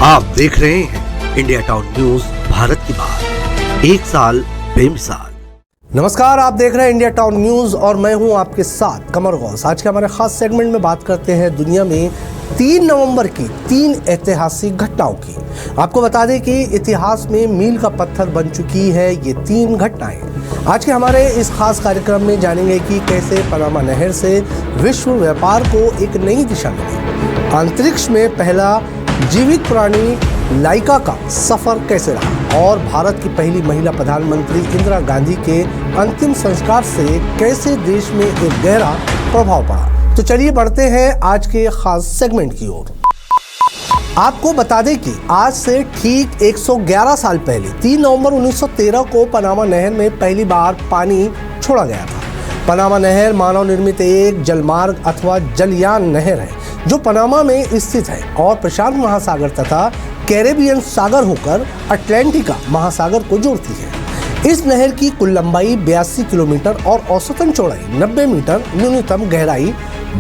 आप देख रहे हैं इंडिया टाउन न्यूज, भारत की बात, एक साल बेमिसाल। नमस्कार, आप देख रहे हैं इंडिया टाउन न्यूज और मैं हूं आपके साथ कमर गौस। आज के हमारे खास सेगमेंट में बात करते हैं दुनिया में 3 नवंबर की 3 ऐतिहासिक घटनाओं की। आपको बता दें कि इतिहास में मील का पत्थर बन चुकी है ये 3 घटनाएं। आज के हमारे इस खास कार्यक्रम में जानेंगे कि कैसे पनामा नहर से विश्व व्यापार को एक नई दिशा मिली, अंतरिक्ष में पहला जीवित प्राणी लाइका का सफर कैसे रहा और भारत की पहली महिला प्रधानमंत्री इंदिरा गांधी के अंतिम संस्कार से कैसे देश में एक गहरा प्रभाव पड़ा। तो चलिए बढ़ते हैं आज के खास सेगमेंट की ओर। आपको बता दें कि आज से ठीक 111 साल पहले 3 नवंबर 1913 को पनामा नहर में पहली बार पानी छोड़ा गया था। पनामा नहर मानव निर्मित एक जलमार्ग अथवा जलयान नहर है जो पनामा में स्थित है और प्रशांत महासागर तथा कैरेबियन सागर होकर अटलांटिका महासागर को जोड़ती है। इस नहर की कुल लंबाई 82 किलोमीटर और औसतन चौड़ाई 90 मीटर, न्यूनतम गहराई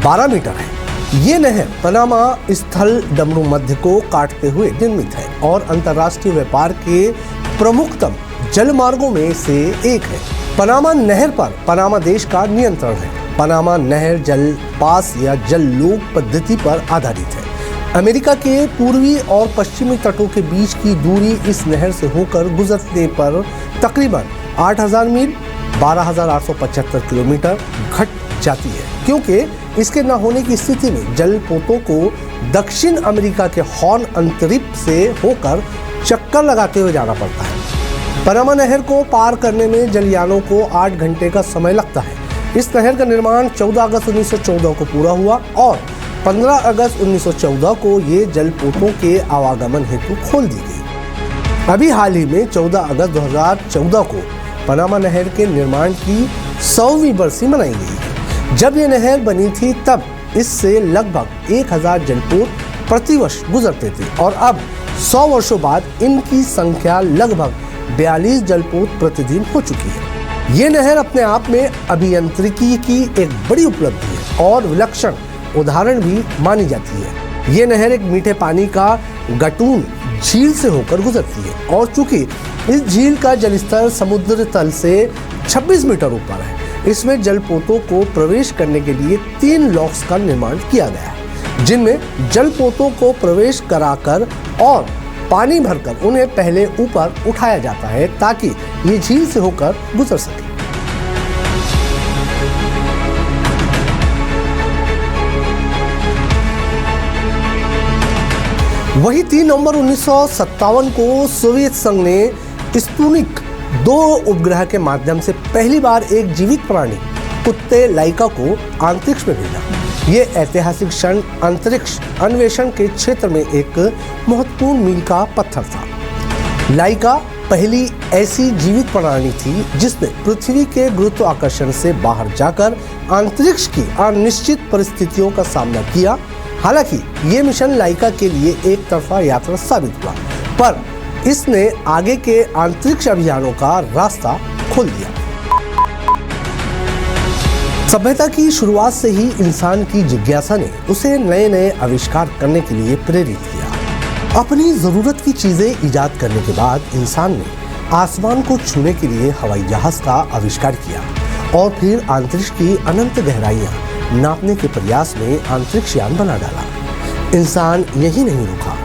12 मीटर है। ये नहर पनामा स्थल डमरू मध्य को काटते हुए निर्मित है और अंतर्राष्ट्रीय व्यापार के प्रमुखतम जलमार्गों में से एक है। पनामा नहर पर पनामा देश का नियंत्रण है। पनामा नहर जल पास या जल लोक पद्धति पर आधारित है। अमेरिका के पूर्वी और पश्चिमी तटों के बीच की दूरी इस नहर से होकर गुजरने पर तकरीबन 8000 मील 12,875 किलोमीटर घट जाती है, क्योंकि इसके न होने की स्थिति में जलपोतों को दक्षिण अमेरिका के हॉर्न अंतरिक्ष से होकर चक्कर लगाते हुए जाना पड़ता है। पनामा नहर को पार करने में जलयानों को 8 घंटे का समय लगता है। इस नहर का निर्माण 14 अगस्त 1914 को पूरा हुआ और 15 अगस्त 1914 को ये जलपोतों के आवागमन हेतु खोल दी गई। अभी हाल ही में 14 अगस्त 2014 को पनामा नहर के निर्माण की 100वीं बरसी मनाई गई है। जब ये नहर बनी थी तब इससे लगभग 1000 जलपोत प्रतिवर्ष गुजरते थे और अब 100 वर्षों बाद इनकी संख्या लगभग 42 जलपोत प्रतिदिन हो चुकी है। ये नहर अपने आप में अभियांत्रिकी की एक बड़ी उपलब्धि है और विलक्षण उदाहरण भी मानी जाती है। ये नहर एक मीठे पानी का गटून झील से होकर गुजरती है और चूंकि इस झील का जलस्तर समुद्र तल से 26 मीटर ऊपर है, इसमें जलपोतों को प्रवेश करने के लिए 3 लॉक्स का निर्माण किया गया है, जिनमें जलपोतों को प्रवेश कराकर और पानी भरकर उन्हें पहले ऊपर उठाया जाता है ताकि ये झील से होकर गुजर सके। वही 3 नवंबर 1957 को सोवियत संघ ने स्पुतनिक 2 उपग्रह के माध्यम से पहली बार एक जीवित प्राणी कुत्ते लाइका को अंतरिक्ष में भेजा। ये ऐतिहासिक क्षण अंतरिक्ष अन्वेषण के क्षेत्र में एक महत्वपूर्ण मील का पत्थर था। लाइका पहली ऐसी जीवित प्राणी थी जिसने पृथ्वी के गुरुत्वाकर्षण से बाहर जाकर अंतरिक्ष की अनिश्चित परिस्थितियों का सामना किया। हालांकि ये मिशन लाइका के लिए एक तरफा यात्रा साबित हुआ, पर इसने आगे के अंतरिक्ष अभियानों का रास्ता खोल दिया। सभ्यता की शुरुआत से ही इंसान की जिज्ञासा ने उसे नए नए आविष्कार करने के लिए प्रेरित किया। अपनी जरूरत की चीजें इजाद करने के बाद इंसान ने आसमान को छूने के लिए हवाई जहाज का आविष्कार किया और फिर अंतरिक्ष की अनंत गहराइयां नापने के प्रयास में अंतरिक्ष यान बना डाला। इंसान यही नहीं रुका,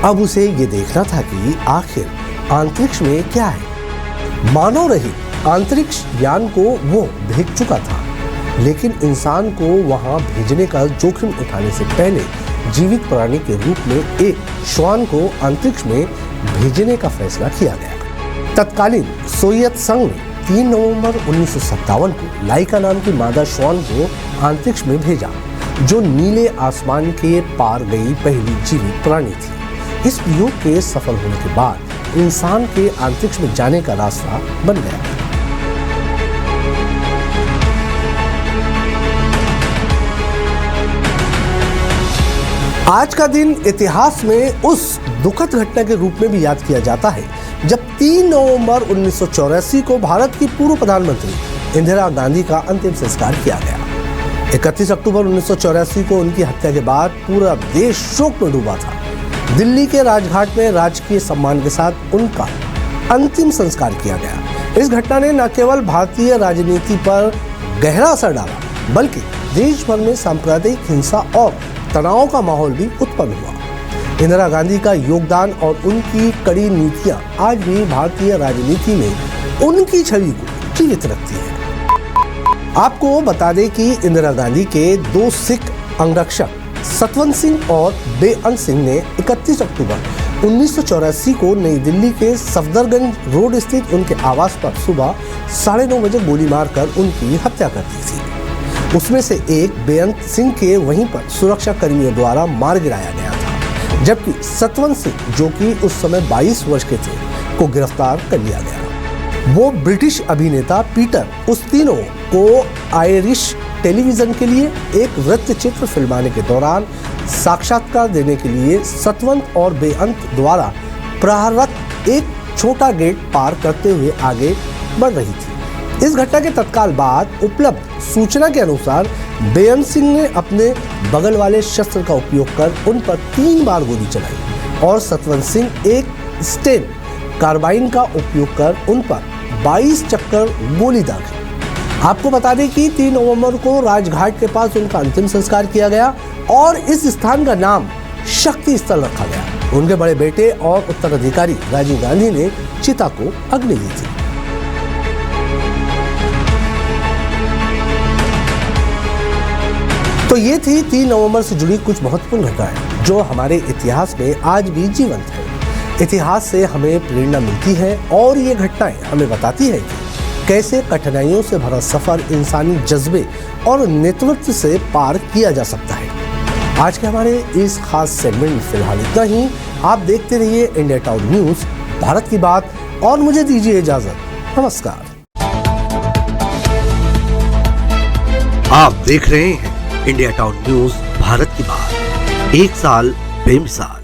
अब उसे ये देखना था कि आखिर अंतरिक्ष में क्या है। मानव रहित अंतरिक्ष यान को वो भेज चुका था, लेकिन इंसान को वहां भेजने का जोखिम उठाने से पहले जीवित प्राणी के रूप में एक श्वान को अंतरिक्ष में भेजने का फैसला किया गया। तत्कालीन सोवियत संघ ने 3 नवंबर 1957 को लाइका नाम की मादा श्वान को अंतरिक्ष में भेजा, जो नीले आसमान के पार गई पहली जीवित प्राणी थी। इस प्रयोग के सफल होने के बाद इंसान के अंतरिक्ष में जाने का रास्ता बन गया। आज का दिन इतिहास में उस दुखद घटना के रूप में भी याद किया जाता है जब 3 नवंबर 1984 को भारत की पूर्व प्रधानमंत्री इंदिरा गांधी का अंतिम संस्कार किया गया। 31 अक्टूबर 1984 को उनकी हत्या के बाद पूरा देश शोक में डूबा था। दिल्ली के राजघाट में राजकीय सम्मान के साथ उनका अंतिम संस्कार किया गया। इस घटना ने न केवल भारतीय राजनीति पर गहरा असर डाला, बल्कि देश भर में सांप्रदायिक हिंसा और तनाव का माहौल भी उत्पन्न हुआ। इंदिरा गांधी का योगदान और उनकी कड़ी नीतियां आज भी भारतीय राजनीति में उनकी छवि को जीवित रखती है। आपको बता दें कि इंदिरा गांधी के 2 सिख अंगरक्षक सतवंत सिंह और बेअंत सिंह ने 31 अक्टूबर 1984 को नई दिल्ली के सफदरगंज रोड स्थित उनके आवास पर सुबह 9:30 बजे गोली मारकर उनकी हत्या कर दी थी। उसमें से एक बेअंत सिंह के वहीं पर सुरक्षा कर्मियों द्वारा मार गिराया गया था, जबकि सतवंत सिंह, जो कि उस समय 22 वर्ष के थे, को गिरफ्तार कर लिया गया। वो ब्रिटिश अभिनेता पीटर उस्तिनो को आयरिश टेलीविजन के लिए एक वृत्तचित्र फिल्माने के दौरान साक्षात्कार देने के लिए सतवंत और बेअंत द्वारा प्रहरत एक छोटा गेट पार करते हुए आगे बढ़ रही थी। इस घटना के तत्काल बाद उपलब्ध सूचना के अनुसार बेअंत सिंह ने अपने बगल वाले शस्त्र का उपयोग कर उन पर 3 बार गोली चलाई और सतवंत सिंह एक स्टेन कार्बाइन का उपयोग कर उन पर 22 चक्कर गोली दागी। आपको बता दें कि 3 नवंबर को राजघाट के पास उनका अंतिम संस्कार किया गया और इस स्थान का नाम शक्ति स्थल रखा गया। उनके बड़े बेटे और उत्तराधिकारी राजीव गांधी ने चिता को अग्नि दी थी। तो ये थी 3 नवंबर से जुड़ी कुछ महत्वपूर्ण घटनाएं जो हमारे इतिहास में आज भी जीवंत है। इतिहास से हमें प्रेरणा मिलती है और ये घटनाएं हमें बताती है कि कैसे कठिनाइयों से भरा सफर इंसानी जज्बे और नेतृत्व से पार किया जा सकता है। आज के हमारे इस खास सेगमेंट में फिलहाल इतना ही। आप देखते रहिए इंडिया टाउन न्यूज भारत की बात और मुझे दीजिए इजाजत। नमस्कार। आप देख रहे हैं इंडिया टाउन न्यूज भारत की बात, 1 साल बेमिसाल।